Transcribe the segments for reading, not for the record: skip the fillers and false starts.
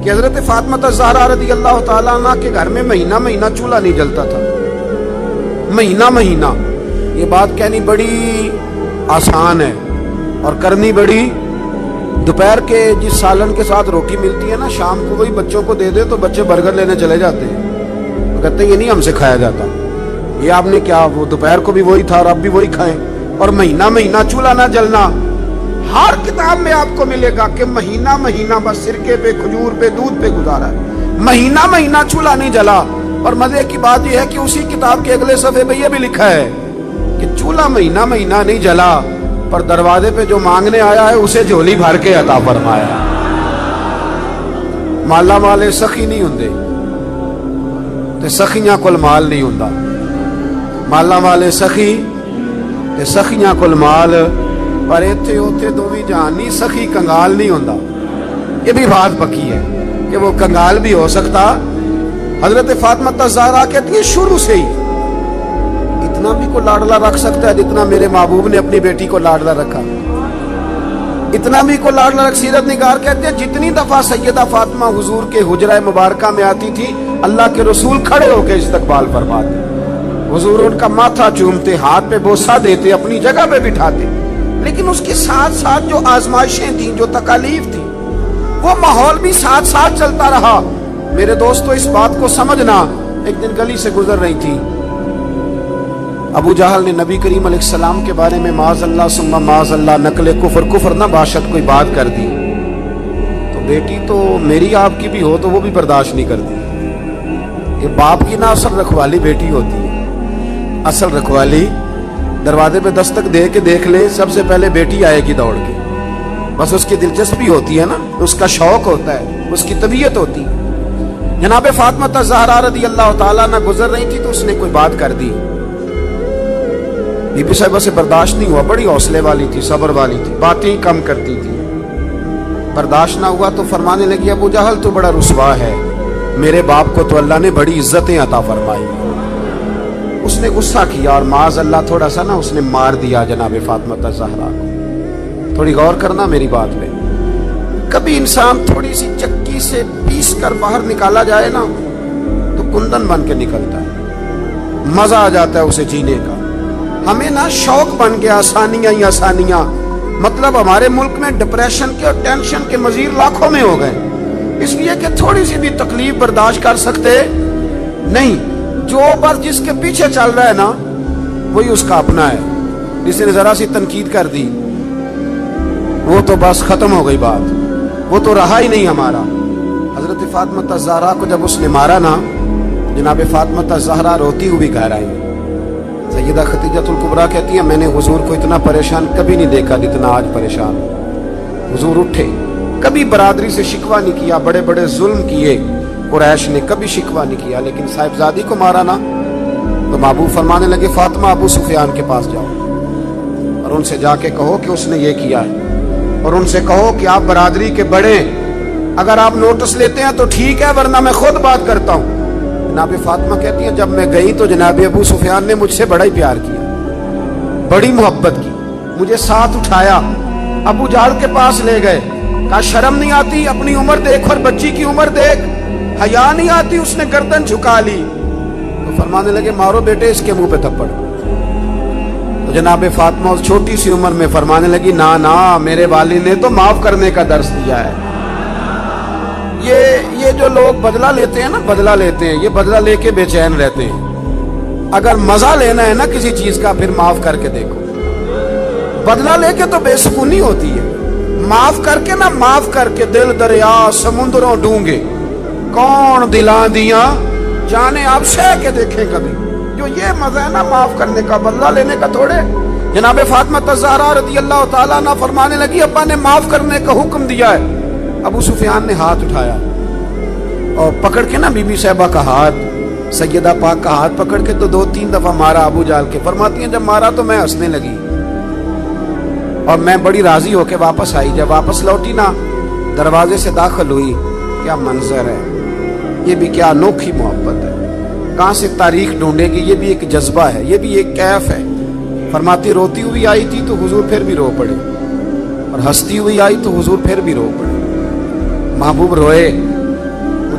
کہ حضرت فاطمہ زہرا رضی اللہ تعالیٰ عنہ کے گھر میں مہینہ مہینہ چولہا نہیں جلتا تھا، مہینہ مہینہ۔ یہ بات کہنی بڑی آسان ہے اور کرنی بڑی، دوپہر کے جس سالن کے ساتھ روٹی ملتی ہے نا، شام کو وہی بچوں کو دے دے تو بچے برگر لینے چلے جاتے ہیں، وہ کہتے ہیں یہ نہیں ہم سے کھایا جاتا، یہ آپ نے کیا، وہ دوپہر کو بھی وہی تھا اور اب بھی وہی کھائیں۔ اور مہینہ مہینہ چولہا نہ جلنا، ہر کتاب میں آپ کو ملے گا کہ مہینہ مہینہ بس سرکے پہ، کھجور پہ، دودھ پہ گزارا ہے، مہینہ مہینہ چولہا نہیں جلا۔ اور مزے کی بات یہ ہے کہ اسی کتاب کے اگلے صفحے پہ یہ بھی لکھا ہے کہ چولہا مہینہ مہینہ نہیں جلا، پر دروازے پہ جو مانگنے آیا ہے اسے جھولی بھر کے عطا فرمایا۔ مالا والے سخی نہیں ہوندے تے سخیاں کول مال نہیں ہوندا، مالا والے سخی تے سخیاں کول مال، پر ایتھے اوتھے دوویں جہان نہیں، سخی کنگال نہیں ہوندا۔ یہ بھی بات پکی ہے کہ وہ کنگال بھی ہو سکتا۔ حضرت فاطمہ زہرا کہتی ہے شروع سے ہی اتنا بھی کو لاڈلا رکھ سکتا ہے جتنا میرے محبوب نے اپنی بیٹی کو لاڈلا رکھا، اتنا بھی کو لاڈلا رکھ۔ سیرت نگار کہتے ہیں جتنی دفعہ سیدہ فاطمہ حضور کے حجرہ مبارکہ میں آتی تھی، اللہ کے رسول کھڑے ہو کے استقبال فرماتے، حضور ان کا ماتھا چومتے، ہاتھ پہ بوسہ دیتے، اپنی جگہ پہ بٹھاتے۔ لیکن اس کے ساتھ ساتھ جو آزمائشیں تھیں، جو تکالیف تھیں، وہ ماحول بھی ساتھ ساتھ چلتا رہا۔ میرے دوستو اس بات کو سمجھنا، ایک دن گلی سے گزر رہی تھی، ابو جہل نے نبی کریم علیہ السلام کے بارے میں معاذ اللہ ثم معاذ اللہ نقل کفر نہ باشد کوئی بات کر دی، تو بیٹی تو میری آپ کی بھی ہو تو وہ بھی برداشت نہیں کرتی۔ یہ باپ کی نہ اصل رکھوالی بیٹی ہوتی ہے، اصل رکھوالی دروازے پہ دستک دے کے دیکھ لے، سب سے پہلے بیٹی آئے گی دوڑ کے، بس اس کی دلچسپی ہوتی ہے نا، اس کا شوق ہوتا ہے، اس کی طبیعت ہوتی ہے۔ جناب فاطمہ زہرا رضی اللہ تعالیٰ نہ گزر رہی تھی تو اس نے کوئی بات کر دی، بی بی صاحبہ سے برداشت نہیں ہوا، بڑی حوصلے والی تھی، صبر والی تھی، باتیں کم کرتی تھی، برداشت نہ ہوا تو فرمانے لگی ابو جہل تو بڑا رسوا ہے، میرے باپ کو تو اللہ نے بڑی عزتیں عطا فرمائی۔ اس نے غصہ کیا اور معاذ اللہ تھوڑا سا نا اس نے مار دیا جناب فاطمہ زہرا کو۔ تھوڑی غور کرنا میری بات پہ، کبھی انسان تھوڑی سی چکی سے پیس کر باہر نکالا جائے نا تو کندن بن کے نکلتا ہے، مزہ آ جاتا ہے اسے جینے کا۔ ہمیں نا شوق بن گیا آسانیاں ہی آسانیاں، مطلب ہمارے ملک میں ڈپریشن کے اور ٹینشن کے مزید لاکھوں میں ہو گئے، اس لیے کہ تھوڑی سی بھی تکلیف برداشت کر سکتے نہیں۔ جو بس جس کے پیچھے چل رہا ہے نا وہی اس کا اپنا ہے، جس نے ذرا سی تنقید کر دی وہ تو بس ختم ہو گئی بات، وہ تو رہا ہی نہیں ہمارا۔ حضرت فاطمہ زہرا کو جب اس نے مارا نا، جناب فاطمہ زہرا روتی ہوئی گھر آئی۔ سیدہ خدیجہ الکبریٰ کہتی ہیں میں نے حضور کو اتنا پریشان کبھی نہیں دیکھا جتنا آج پریشان۔ حضور اٹھے، کبھی برادری سے شکوہ نہیں کیا، بڑے بڑے ظلم کیے قریش نے، کبھی شکوہ نہیں کیا، لیکن صاحبزادی کو مارا نا تو محبوب فرمانے لگے فاطمہ ابو سفیان کے پاس جاؤ اور ان سے جا کے کہو کہ اس نے یہ کیا ہے، اور ان سے کہو کہ آپ برادری کے بڑے، اگر آپ نوٹس لیتے ہیں تو ٹھیک ہے ورنہ میں خود بات کرتا ہوں۔ جناب فاطمہ کہتی ہے جب میں گئی تو جناب ابو سفیان نے مجھ سے بڑا ہی پیار کیا، بڑی محبت کی، مجھے ساتھ اٹھایا، ابو جہل کے پاس لے گئے، کہا شرم نہیں آتی، اپنی عمر دیکھ اور بچی کی عمر دیکھ، حیا نہیں آتی، اس نے گردن جھکا لی۔ تو فرمانے لگے مارو بیٹے اس کے منہ پہ تھپڑ۔ تو جناب فاطمہ اس چھوٹی سی عمر میں فرمانے لگی نا نا میرے والد نے تو معاف کرنے کا درس دیا ہے۔ یہ جو لوگ بدلہ لیتے ہیں نا، بدلہ لیتے ہیں، یہ بدلہ لے کے بے چین رہتے ہیں۔ اگر مزہ لینا ہے نا کسی چیز کا پھر معاف کر کے دیکھو، بدلہ لے کے تو بے سکونی ہوتی ہے، معاف کر کے نا، معاف کر کے دل دریا سمندروں ڈونگے کون دلاں دیاں جانے آپ شہ کے دیکھیں کبھی۔ جو یہ مزہ ہے نا معاف کرنے کا، بدلہ لینے کا تھوڑے۔ جناب فاطمہ زہرا رضی اللہ تعالیٰ عنہ فرمانے لگی ابا نے معاف کرنے کا حکم دیا ہے۔ ابو سفیان نے ہاتھ اٹھایا اور پکڑ کے نا بی بی صاحبہ کا ہاتھ، سیدہ پاک کا ہاتھ پکڑ کے تو 2-3 دفعہ مارا ابو جہل کے۔ فرماتی ہیں جب مارا تو میں ہنسنے لگی اور میں بڑی راضی ہو کے واپس آئی۔ جب واپس لوٹی نا دروازے سے داخل ہوئی، کیا منظر ہے، یہ بھی کیا انوکھی محبت ہے، کہاں سے تاریخ ڈھونڈے گی، یہ بھی ایک جذبہ ہے، یہ بھی ایک کیف ہے۔ فرماتی روتی ہوئی آئی تھی تو حضور پھر بھی رو پڑے، اور ہنستی ہوئی آئی تو حضور پھر بھی رو پڑے۔ محبوب روئے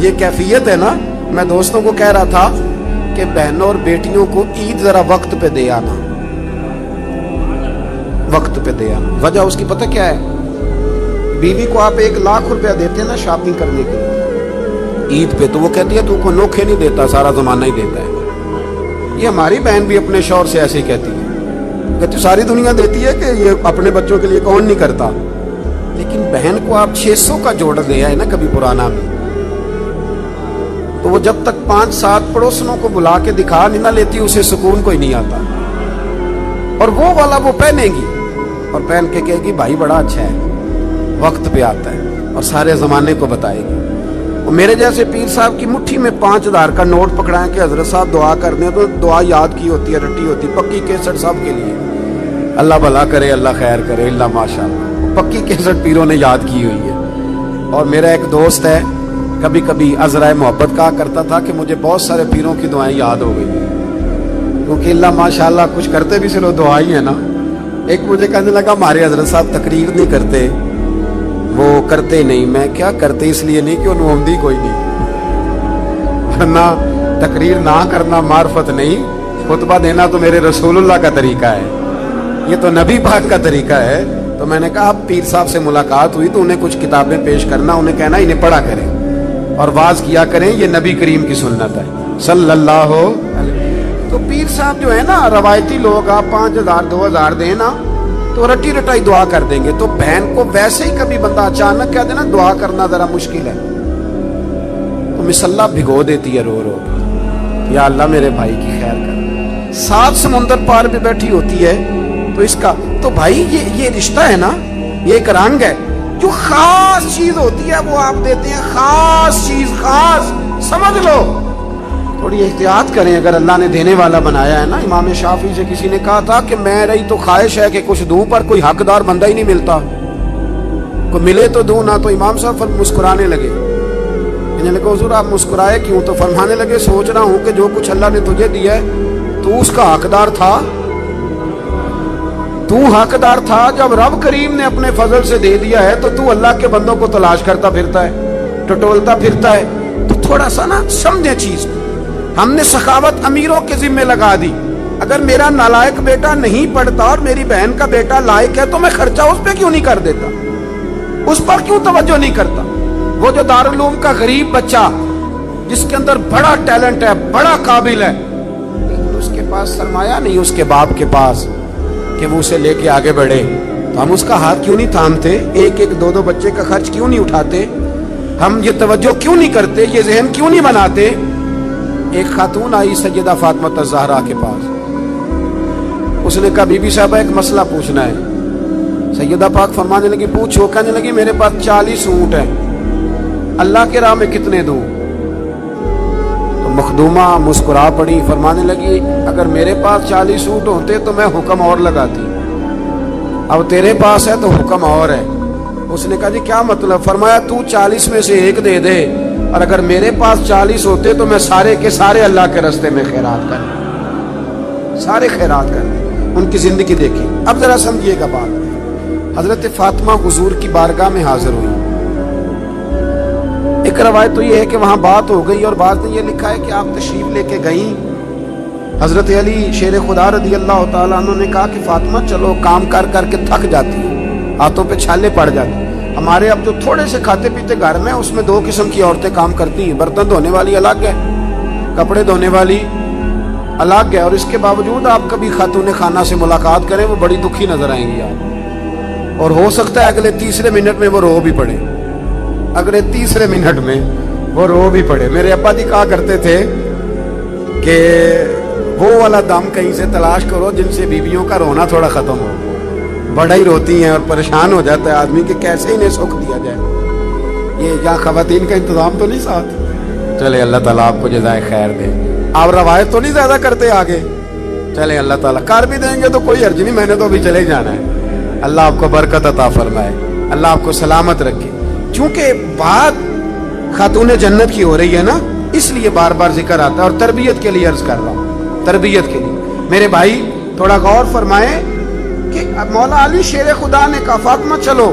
یہ کیفیت ہے نا. میں دوستوں کو کہہ رہا تھا کہ بہنوں اور بیٹیوں کو عید ذرا وقت پہ دے آنا, وقت پہ دے آنا. وجہ اس کی پتہ کیا ہے؟ بیوی کو آپ 1,00,000 روپیہ دیتے ہیں نا شاپنگ کرنے کے لیے عید پہ, تو وہ کہتی ہے تو کو نوکھے نہیں دیتا, سارا زمانہ ہی دیتا ہے. یہ ہماری بہن بھی اپنے شوہر سے ایسے ہی کہتی ہے, کہتی ساری دنیا دیتی ہے کہ یہ اپنے بچوں کے لیے کون نہیں کرتا. لیکن بہن کو آپ 600 کا جوڑ دے آئے نا کبھی پرانا میں, تو وہ جب تک 5-7 پڑوسنوں کو بلا کے دکھا نہیں نہ لیتی, اسے سکون کوئی نہیں آتا. اور وہ والا وہ پہنے گی اور پہن کے کہے گی بھائی بڑا اچھا ہے, وقت پہ آتا ہے, اور سارے زمانے کو بتائے گی. اور میرے جیسے پیر صاحب کی مٹھی میں 5,000 کا نوٹ پکڑائیں کہ حضرت صاحب دعا کرنے ہیں, تو دعا یاد کی ہوتی ہے, رٹی ہوتی, پکی کیسٹ سب کے لیے. اللہ بھلا کرے, اللہ خیر کرے, اللہ ماشاء اللہ, پکی کیسٹ پیروں نے یاد کی ہوئی ہے. اور میرا ایک دوست ہے, کبھی کبھی عذرائے محبت کہا کرتا تھا کہ مجھے بہت سارے پیروں کی دعائیں یاد ہو گئی, کیونکہ اللہ ماشاء اللہ کچھ کرتے بھی چلو دعا ہی ہے نا. ایک مجھے کہنے لگا ہمارے حضرت صاحب تقریر نہیں کرتے, وہ کرتے نہیں. میں کیا کرتے اس لیے نہیں کہ انہوں ہمدی کوئی نہیں, ورنہ تقریر نہ کرنا معرفت نہیں, خطبہ دینا تو میرے رسول اللہ کا طریقہ ہے, یہ تو نبی پاک کا طریقہ ہے. تو میں نے کہا اب پیر صاحب سے ملاقات ہوئی تو انہیں کچھ کتابیں پیش کرنا, انہیں کہنا انہیں پڑھا کریں اور واز کیا کریں, یہ نبی کریم کی سنت ہے صلی اللہ علیہ. تو پیر صاحب جو ہے نا روایتی لوگ, آپ 5,000-2,000 دیں نا تو رٹی رٹائی دعا کر دیں گے. تو بہن کو ویسے ہی کبھی بندہ اچانک کہہ دے نا دعا کرنا ذرا مشکل ہے, تو مصلا بھگو دیتی ہے رو رو, یا اللہ میرے بھائی کی خیر کر. 7 سمندر پار پہ بیٹھی ہوتی ہے, تو اس کا تو بھائی یہ رشتہ ہے نا, یہ ایک رنگ ہے. جو خاص چیز ہوتی ہے وہ آپ دیتے ہیں, خاص چیز, خاص سمجھ لو. تھوڑی احتیاط کریں اگر اللہ نے دینے والا بنایا ہے نا. امام شافعی سے کسی نے کہا تھا کہ میں رہی تو خواہش ہے کہ کچھ دوں, پر کوئی حقدار بندہ ہی نہیں ملتا, کوئی ملے تو دوں نہ. تو امام صاحب مسکرانے لگے, انہوں نے کہا حضور آپ مسکرائے کیوں؟ تو فرمانے لگے سوچ رہا ہوں کہ جو کچھ اللہ نے تجھے دیا ہے تو اس کا حقدار تھا, تو حقدار تھا. جب رب کریم نے اپنے فضل سے دے دیا ہے تو اللہ کے بندوں کو تلاش کرتا پھرتا ہے, ٹٹولتا پھرتا ہے. تو تھوڑا سا نا سمجھے چیز. ہم نے سخاوت امیروں کے ذمہ لگا دی. اگر میرا نالائق بیٹا نہیں پڑھتا اور میری بہن کا بیٹا لائق ہے تو میں خرچہ اس پہ کیوں نہیں کر دیتا, اس پر کیوں توجہ نہیں کرتا. وہ جو دارالعلوم کا غریب بچہ جس کے اندر بڑا ٹیلنٹ ہے, بڑا قابل ہے, لیکن اس کے پاس سرمایہ نہیں اس کے باپ کے پاس کہ وہ اسے لے کے آگے بڑھے, تو ہم اس کا ہاتھ کیوں نہیں تھامتے, 1-2 بچے کا خرچ کیوں نہیں اٹھاتے, ہم یہ توجہ کیوں نہیں کرتے, یہ ذہن کیوں نہیں بناتے. ایک خاتون آئی سیدہ فاطمہ الزہرا کے پاس, اس نے کہا بی بی صاحبہ ایک مسئلہ پوچھنا ہے. سیدہ پاک فرمانے لگی پوچھو. کہنے لگی میرے پاس 40 اونٹ ہیں, اللہ کے راہ میں کتنے دوں؟ تو مخدومہ مسکرا پڑی, فرمانے لگی اگر میرے پاس 40 اونٹ ہوتے تو میں حکم اور لگاتی, اب تیرے پاس ہے تو حکم اور ہے. اس نے کہا جی کیا مطلب؟ فرمایا تو 40 میں سے 1 دے دے, اور اگر میرے پاس 40 ہوتے تو میں سارے کے سارے اللہ کے راستے میں خیرات کر, سارے خیرات کر. ان کی زندگی دیکھی. اب ذرا سمجھیے گا بات. حضرت فاطمہ حضور کی بارگاہ میں حاضر ہوئی. ایک روایت تو یہ ہے کہ وہاں بات ہو گئی, اور بعض نے یہ لکھا ہے کہ آپ تشریف لے کے گئیں. حضرت علی شیر خدا رضی اللہ تعالیٰ عنہ نے کہا کہ فاطمہ چلو, کام کر کر کے تھک جاتی ہے, ہاتھوں پہ چھالے پڑ جاتے. ہمارے اب جو تھوڑے سے کھاتے پیتے گھر میں, اس میں 2 قسم کی عورتیں کام کرتی ہیں, برتن دھونے والی الگ ہے, کپڑے دھونے والی الگ ہے. اور اس کے باوجود آپ کبھی خاتون خانہ سے ملاقات کریں, وہ بڑی دکھی نظر آئیں گی آپ, اور ہو سکتا ہے اگلے 3 منٹ میں وہ رو بھی پڑے, اگلے 3 منٹ میں وہ رو بھی پڑے. میرے ابا جی کہا کرتے تھے کہ وہ والا دم کہیں سے تلاش کرو جن سے بیویوں کا رونا تھوڑا ختم ہو. بڑا ہی روتی ہیں اور پریشان ہو جاتا ہے آدمی کہ کیسے انہیں سکھ دیا جائے. یہ یہاں خواتین کا انتظام تو نہیں ساتھ؟ چلے اللہ تعالیٰ آپ کو جزائے خیر دے. آپ روایت تو نہیں زیادہ کرتے آگے, چلے اللہ تعالیٰ کر بھی دیں گے تو کوئی حرج نہیں, میں نے تو ابھی چلے جانا ہے. اللہ آپ کو برکت عطا فرمائے, اللہ آپ کو سلامت رکھے. چونکہ بات خاتون جنت کی ہو رہی ہے نا, اس لیے بار بار ذکر آتا ہے, اور تربیت کے لیے عرض کر رہا ہوں, تربیت کے لیے. میرے بھائی تھوڑا غور فرمائیں کہ مولا علی شیر خدا نے کہا فاطمہ چلو,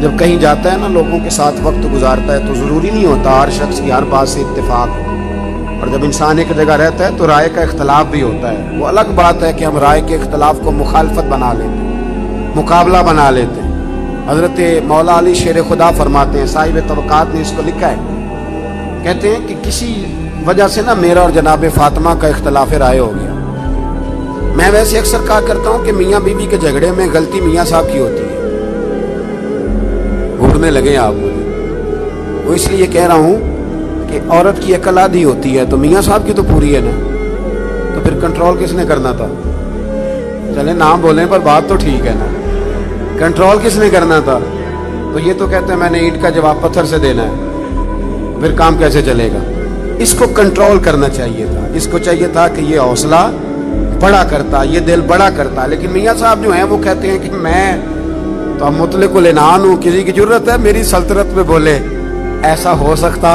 جب کہیں جاتا ہے نا لوگوں کے ساتھ وقت گزارتا ہے تو ضروری نہیں ہوتا ہر شخص کی ہر بات سے اتفاق ہو، اور جب انسان ایک جگہ رہتا ہے تو رائے کا اختلاف بھی ہوتا ہے۔ وہ الگ بات ہے کہ ہم رائے کے اختلاف کو مخالفت بنا لیتے ہیں، مقابلہ بنا لیتے ہیں۔ حضرت مولا علی شیر خدا فرماتے ہیں، صاحب طبقات نے اس کو لکھا ہے، کہتے ہیں کہ کسی وجہ سے نا میرا اور جناب فاطمہ کا اختلاف رائے ہو گیا۔ میں ویسے اکثر کہا کرتا ہوں کہ میاں بیوی کے جھگڑے میں غلطی میاں صاحب کی ہوتی ہے۔ گھٹنے لگے آپ مجھے، وہ اس لیے کہہ رہا ہوں کہ عورت کی عقل آدھی ہوتی ہے تو میاں صاحب کی تو پوری ہے نا، تو پھر کنٹرول کس نے کرنا تھا؟ چلے نام بولیں پر بات تو ٹھیک ہے نا، کنٹرول کس نے کرنا تھا؟ تو یہ تو کہتے ہیں میں نے اینٹ کا جواب پتھر سے دینا ہے، پھر کام کیسے چلے گا؟ اس کو کنٹرول کرنا چاہیے تھا، اس کو چاہیے تھا کہ یہ حوصلہ بڑا کرتا، یہ دل بڑا کرتا۔ لیکن میاں صاحب جو ہیں وہ کہتے ہیں کہ میں تو مطلق العنان ہوں، کسی کی ضرورت ہے میری سلطنت میں بولے، ایسا ہو سکتا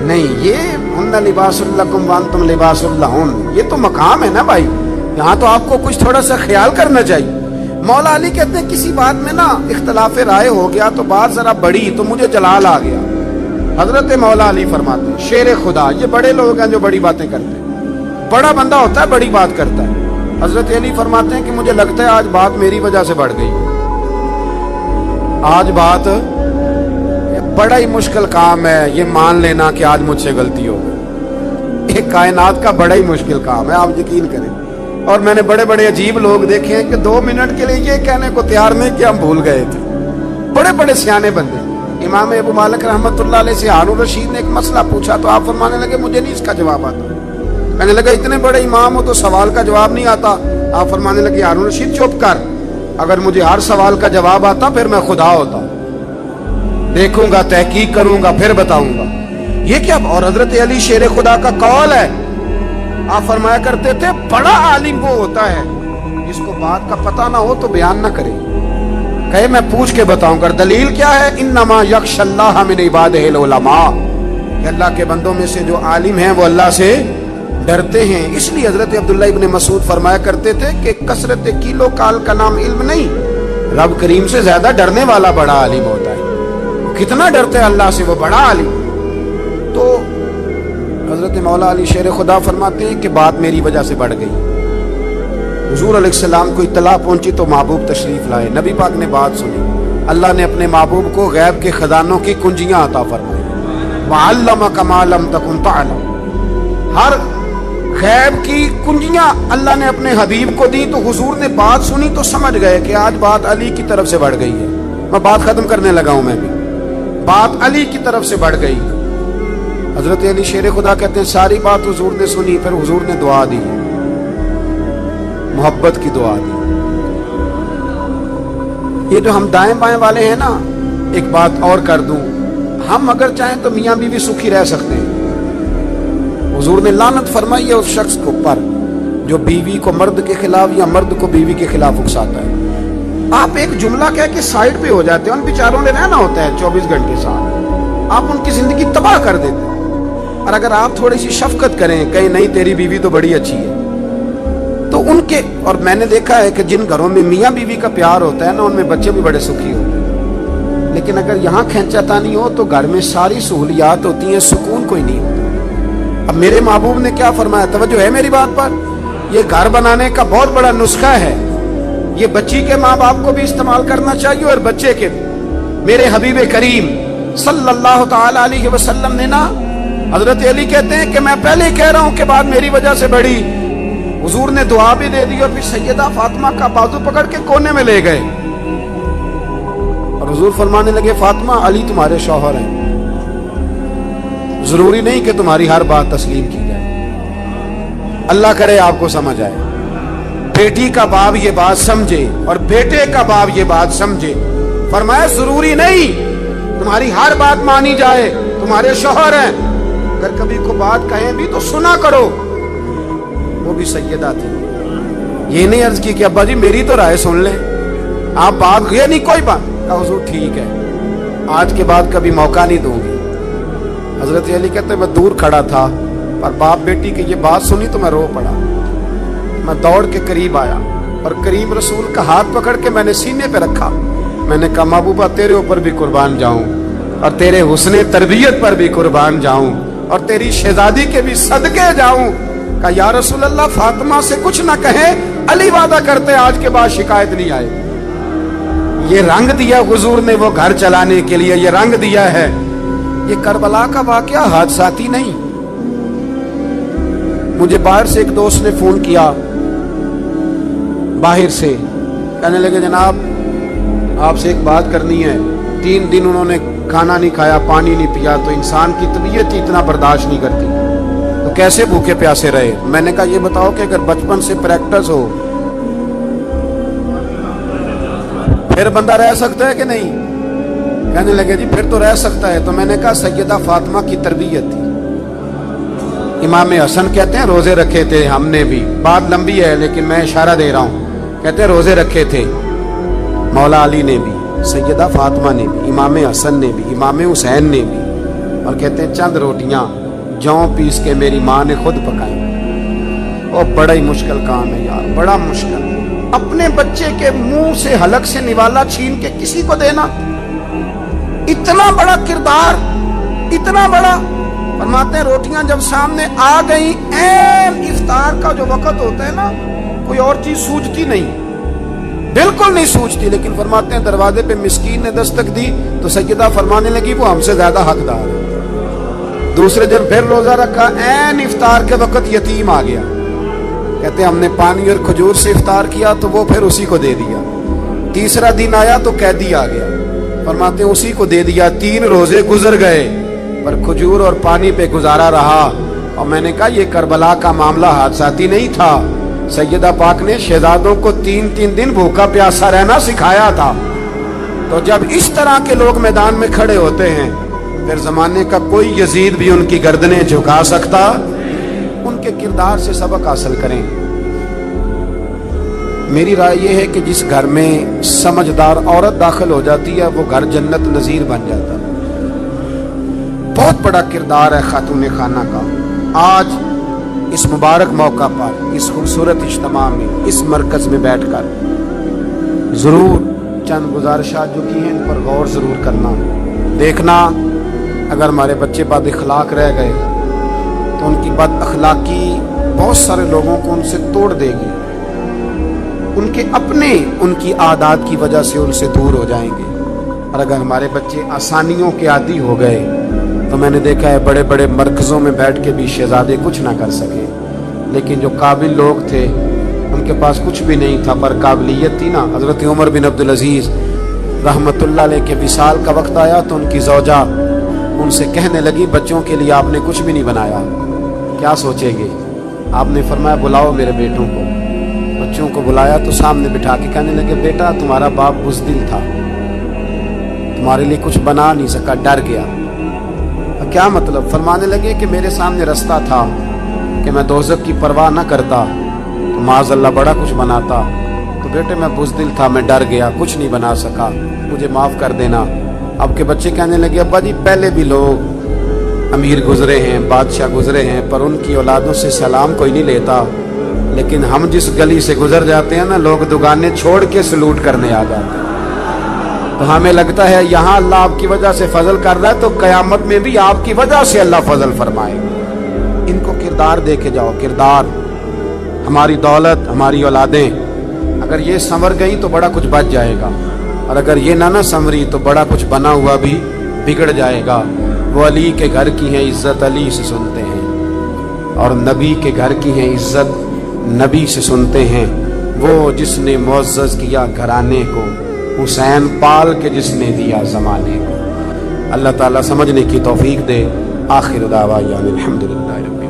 نہیں۔ یہ ہن لباس لکم وانتم لباس لہن، یہ تو مقام ہے نا بھائی، یہاں تو آپ کو کچھ تھوڑا سا خیال کرنا چاہیے۔ مولا علی کہتے ہیں کسی بات میں نا اختلاف رائے ہو گیا تو بات ذرا بڑی تو مجھے جلال آ گیا۔ حضرت مولا علی فرماتے ہیں، شیر خدا، یہ بڑے لوگ ہیں جو بڑی باتیں کرتے ہیں، بڑا بندہ ہوتا ہے بڑی بات کرتا ہے۔ حضرت علی فرماتے ہیں کہ مجھے لگتا ہے آج بات میری وجہ سے بڑھ گئی، آج بات بڑا ہی مشکل کام ہے یہ مان لینا کہ آج مجھ سے غلطی ہو گئی۔ ایک کائنات کا بڑا ہی مشکل کام ہے، آپ یقین کریں۔ اور میں نے بڑے بڑے عجیب لوگ دیکھے ہیں کہ 2 منٹ کے لیے یہ کہنے کو تیار نہیں کہ ہم بھول گئے تھے، بڑے بڑے سیانے بندے۔ امام ابو مالک رحمۃ اللہ علیہ سے ہارون رشید نے ایک مسئلہ پوچھا تو آپ فرمانے لگے مجھے نہیں اس کا جواب آتا۔ کہنے لگا اتنے بڑے امام ہو تو سوال کا جواب نہیں آتا؟ آپ فرمانے لگے ہارون رشید چپ کر، اگر مجھے ہر سوال کا جواب آتا پھر میں خدا ہوتا، دیکھوں گا، تحقیق کروں گا، پھر بتاؤں گا۔ یہ کیا؟ اور حضرت علی شیر خدا کا قول ہے، آپ فرمایا کرتے تھے بڑا عالم وہ ہوتا ہے جس کو بات کا پتہ نہ ہو تو بیان نہ کرے، کہے میں پوچھ کے بتاؤں گا۔ دلیل کیا ہے؟ انما یخشی اللہ من عبادہ العلماء، کہ اللہ کے بندوں میں سے جو عالم ہیں وہ اللہ سے ڈرتے ہیں۔ اس لیے حضرت عبداللہ ابن مسعود فرمایا کرتے تھے کہ کثرت کیلو کال کا نام علم نہیں، رب کریم سے زیادہ ڈرنے والا بڑا عالم ہوتا ہے۔ کتنا ڈرتے ہیں اللہ سے وہ بڑا عالم۔ تو حضرت مولا علی شیر خدا فرماتے ہیں کہ بات میری وجہ سے بڑھ گئی۔ حضور علیہ السلام کو اطلاع پہنچی تو محبوب تشریف لائے، نبی پاک نے بات سنی، اللہ نے اپنے محبوب کو غیب کے خزانوں کی کنجیاں عطا فرمائی، وَعَلَّمَكَ مَا لَمْ تَكُنْ تَعْلَمْ، ہر غیب کی کنجیاں اللہ نے اپنے حبیب کو دی۔ تو حضور نے بات سنی تو سمجھ گئے کہ آج بات علی کی طرف سے بڑھ گئی ہے۔ میں بات ختم کرنے لگا ہوں، میں بھی بات علی کی طرف سے بڑھ گئی۔ حضرت علی شیر خدا کہتے ہیں ساری بات حضور نے سنی، پھر حضور نے دعا دی، محبت کی دعا دی۔ یہ جو ہم دائیں بائیں والے ہیں نا، ایک بات اور کر دوں، ہم اگر چاہیں تو میاں بیوی سکھی رہ سکتے ہیں۔ حضور نے لعنت فرمائی ہے اس شخص کو پر جو بیوی کو مرد کے خلاف یا مرد کو بیوی کے خلاف اکساتا ہے۔ آپ ایک جملہ کہہ کے سائڈ پہ ہو جاتے ہیں، ان بیچاروں نے رہنا ہوتا ہے 24 گھنٹے ساتھ، آپ ان کی زندگی تباہ کر دیتے ہیں۔ اور اگر آپ تھوڑی سی شفقت کریں، کہیں نہیں تیری بیوی تو بڑی اچھی ہے، تو ان کے، اور میں نے دیکھا ہے کہ جن گھروں میں میاں بیوی کا پیار ہوتا ہے نا، ان میں بچے بھی بڑے سکھی ہوتے ہیں۔ لیکن اگر یہاں کھینچا تانی ہو تو گھر میں ساری سہولیات ہوتی ہیں، سکون کوئی نہیں ہوتا۔ اب میرے محبوب نے کیا فرمایا، توجہ ہے میری بات پر؟ یہ گھر بنانے کا بہت بڑا نسخہ ہے، یہ بچی کے ماں باپ کو بھی استعمال کرنا چاہیے اور بچے کے بھی۔ میرے حبیب کریم صلی اللہ تعالی علیہ وسلم نے نا، حضرت علی کہتے ہیں کہ میں پہلے ہی کہہ رہا ہوں کہ بات میری وجہ سے بڑھی، حضور نے دعا بھی دے دی اور پھر سیدہ فاطمہ کا بازو پکڑ کے کونے میں لے گئے اور حضور فرمانے لگے فاطمہ علی تمہارے شوہر ہیں، ضروری نہیں کہ تمہاری ہر بات تسلیم کی جائے۔ اللہ کرے آپ کو سمجھ آئے، بیٹی کا باپ یہ بات سمجھے اور بیٹے کا باپ یہ بات سمجھے۔ فرمایا ضروری نہیں تمہاری ہر بات مانی جائے، تمہارے شوہر ہیں، اگر کبھی کو بات کہیں بھی تو سنا کرو۔ وہ بھی سیدہ تھی، یہ نہیں عرض کی کہ ابا جی میری تو رائے سن لے، آپ بات یہ نہیں کوئی بات، کہا حضور ٹھیک ہے، آج کے بعد کبھی موقع نہیں دوں گی۔ حضرت علی کہتے میں دور کھڑا تھا پر باپ بیٹی کی یہ بات سنی تو میں رو پڑا، میں دوڑ کے قریب آیا اور کریم رسول کا ہاتھ پکڑ کے میں نے سینے پہ رکھا میں نے کہا محبوبہ تیرے اوپر بھی قربان جاؤں اور تیرے حسن تربیت پر بھی قربان جاؤں اور تیری شہزادی کے بھی صدقے جاؤں. کہا یا رسول اللہ فاطمہ سے کچھ نہ کہیں, علی وعدہ کرتے آج کے بعد شکایت نہیں آئے. یہ رنگ دیا حضور نے وہ گھر چلانے کے لیے, یہ رنگ دیا ہے. یہ کربلا کا واقعہ حادثاتی نہیں. مجھے باہر سے ایک دوست نے فون کیا, باہر سے, کہنے لگے جناب آپ سے ایک بات کرنی ہے. 3 دن انہوں نے کھانا نہیں کھایا, پانی نہیں پیا, تو انسان کی طبیعت ہی اتنا برداشت نہیں کرتی, تو کیسے بھوکے پیاسے رہے. میں نے کہا یہ بتاؤ کہ اگر بچپن سے پریکٹس ہو پھر بندہ رہ سکتا ہے کہ نہیں. کہنے لگے جی پھر تو رہ سکتا ہے. تو میں نے کہا سیدہ فاطمہ کی تربیت تھی. امام حسن کہتے ہیں روزے رکھے تھے ہم نے بھی, بات لمبی ہے لیکن میں اشارہ دے رہا ہوں. کہتے ہیں روزے رکھے تھے مولا علی نے بھی, سیدہ فاطمہ نے بھی, امام حسن نے بھی, امام حسین نے بھی. اور کہتے ہیں چند روٹیاں جوں پیس کے میری ماں نے خود پکائی. وہ بڑا ہی مشکل کام ہے یار, بڑا مشکل. اپنے بچے کے منہ سے حلق سے نوالا چھین کے کسی کو دینا, اتنا بڑا کردار, اتنا بڑا. فرماتے ہیں روٹیاں جب سامنے آ گئی, عین افطار کا جو وقت ہوتا ہے نا, کوئی اور چیز سوجتی نہیں, بالکل نہیں سوچتی. لیکن فرماتے ہیں دروازے پہ مسکین نے دستک دی تو سیدہ فرمانے لگی وہ ہم سے زیادہ حقدار ہے. دوسرے دن پھر روزہ رکھا, عین افطار کے وقت یتیم آ گیا. کہتے ہیں ہم نے پانی اور کھجور سے افطار کیا تو وہ پھر اسی کو دے دیا. تیسرا دن آیا تو قیدی آ گیا. فرماتے ہیں اسی کو دے دیا. 3 روزے گزر گئے پر کھجور اور پانی پہ گزارا رہا. اور میں نے کہا یہ کربلا کا معاملہ حادثاتی نہیں تھا. سیدہ پاک نے شہزادوں کو 3 دن بھوکا پیاسا رہنا سکھایا تھا. تو جب اس طرح کے لوگ میدان میں کھڑے ہوتے ہیں پھر زمانے کا کوئی یزید بھی ان کی گردنیں جھکا سکتا. ان کے کردار سے سبق حاصل کریں. میری رائے یہ ہے کہ جس گھر میں سمجھدار عورت داخل ہو جاتی ہے وہ گھر جنت نظیر بن جاتا ہے. بہت بڑا کردار ہے خاتون خانہ کا. آج اس مبارک موقع پر, اس خوبصورت اجتماع میں, اس مرکز میں بیٹھ کر ضرور چند گزارشات جو کی ہیں ان پر غور ضرور کرنا. دیکھنا اگر ہمارے بچے بد اخلاق رہ گئے تو ان کی بد اخلاقی بہت سارے لوگوں کو ان سے توڑ دے گی. ان کے اپنے ان کی عادات کی وجہ سے ان سے دور ہو جائیں گے. اور اگر ہمارے بچے آسانیوں کے عادی ہو گئے تو میں نے دیکھا ہے بڑے بڑے مرکزوں میں بیٹھ کے بھی شہزادے کچھ نہ کر سکے. لیکن جو قابل لوگ تھے ان کے پاس کچھ بھی نہیں تھا پر قابلیت تھی نا. حضرت عمر بن عبدالعزیز رحمۃ اللہ علیہ کے وصال کا وقت آیا تو ان کی زوجہ ان سے کہنے لگی بچوں کے لیے آپ نے کچھ بھی نہیں بنایا, کیا سوچیں گے. آپ نے فرمایا بلاؤ میرے بیٹوں کو. بچوں کو بلایا تو سامنے بٹھا کے کہنے لگے بیٹا تمہارا باپ بزدل تھا, تمہارے لیے کچھ بنا نہیں سکا, ڈر گیا. کیا مطلب. فرمانے لگے کہ میرے سامنے رستہ تھا کہ میں دوزخ کی پرواہ نہ کرتا تو معاذ اللہ بڑا کچھ بناتا. تو بیٹے میں بزدل تھا, میں ڈر گیا, کچھ نہیں بنا سکا, مجھے معاف کر دینا. اب کے بچے کہنے لگے ابا جی پہلے بھی لوگ امیر گزرے ہیں, بادشاہ گزرے ہیں, پر ان کی اولادوں سے سلام کوئی نہیں لیتا. لیکن ہم جس گلی سے گزر جاتے ہیں نا لوگ دکانیں چھوڑ کے سلوٹ کرنے آ جاتے ہیں. تو ہمیں لگتا ہے یہاں اللہ آپ کی وجہ سے فضل کر رہا ہے تو قیامت میں بھی آپ کی وجہ سے اللہ فضل فرمائے. ان کو کردار دے کے جاؤ. کردار, ہماری دولت, ہماری اولادیں اگر یہ سنور گئی تو بڑا کچھ بچ جائے گا, اور اگر یہ نہ سنوری تو بڑا کچھ بنا ہوا بھی بگڑ جائے گا. وہ علی کے گھر کی ہیں عزت علی سے سنتے ہیں, اور نبی کے گھر کی ہیں عزت نبی سے سنتے ہیں. وہ جس نے معزز کیا گھرانے کو, حسین پال کے جس نے دیا زمانے کو. اللہ تعالیٰ سمجھنے کی توفیق دے. آخر دعوانا الحمدللہ رب